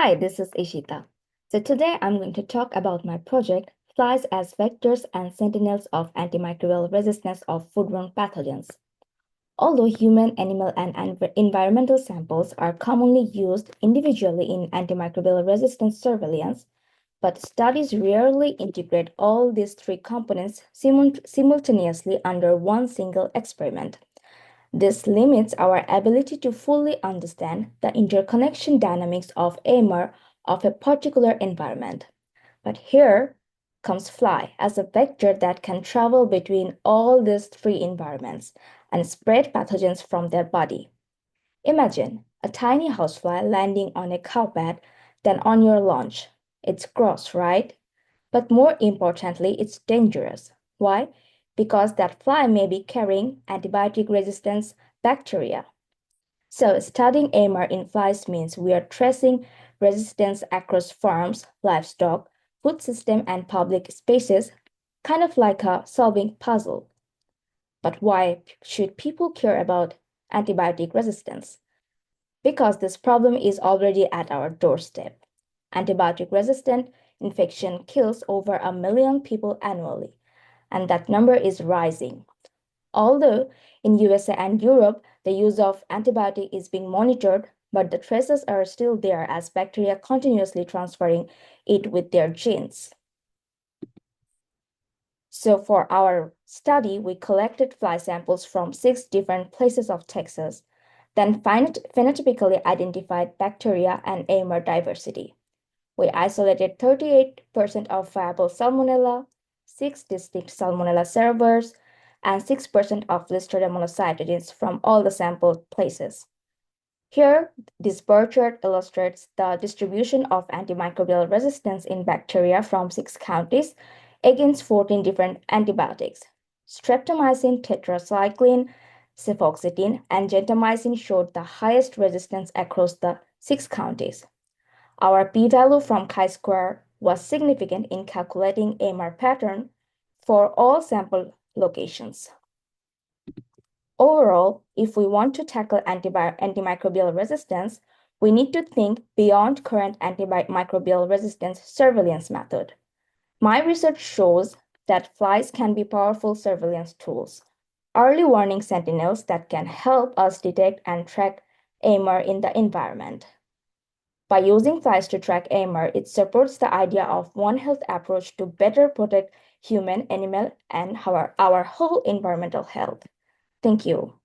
Hi, this is Ishita. So today I'm going to talk about my project, Flies as Vectors and Sentinels of Antimicrobial Resistance of Foodborne Pathogens. Although human, animal, and environmental samples are commonly used individually in antimicrobial resistance surveillance, but studies rarely integrate all these three components simultaneously under one single experiment. This limits our ability to fully understand the interconnection dynamics of AMR of a particular environment. But here comes fly as a vector that can travel between all these three environments and spread pathogens from their body. Imagine a tiny housefly landing on a carpet, then on your lunch. It's gross, right? But more importantly, it's dangerous. Why? Because that fly may be carrying antibiotic resistance bacteria. So, studying AMR in flies means we are tracing resistance across farms, livestock, food system, and public spaces, kind of like a solving puzzle. But why should people care about antibiotic resistance? Because this problem is already at our doorstep. Antibiotic resistant infection kills over 1 million people annually, and that number is rising. Although in USA and Europe, the use of antibiotic is being monitored, but the traces are still there as bacteria continuously transferring it with their genes. So for our study, we collected fly samples from 6 different places of Texas, then phenotypically identified bacteria and AMR diversity. We isolated 38% of viable salmonella, 6 distinct salmonella servers, and 6% of Listeria monocytogenes from all the sampled places. Here, this bar chart illustrates the distribution of antimicrobial resistance in bacteria from 6 counties against 14 different antibiotics. Streptomycin, tetracycline, cefoxitin, and gentamicin showed the highest resistance across the 6 counties. Our p-value from chi-square was significant in calculating AMR pattern for all sample locations. Overall, if we want to tackle antimicrobial resistance, we need to think beyond current antimicrobial resistance surveillance method. My research shows that flies can be powerful surveillance tools, early warning sentinels that can help us detect and track AMR in the environment. By using flies to track AMR, it supports the idea of One Health approach to better protect human, animal, and our whole environmental health. Thank you.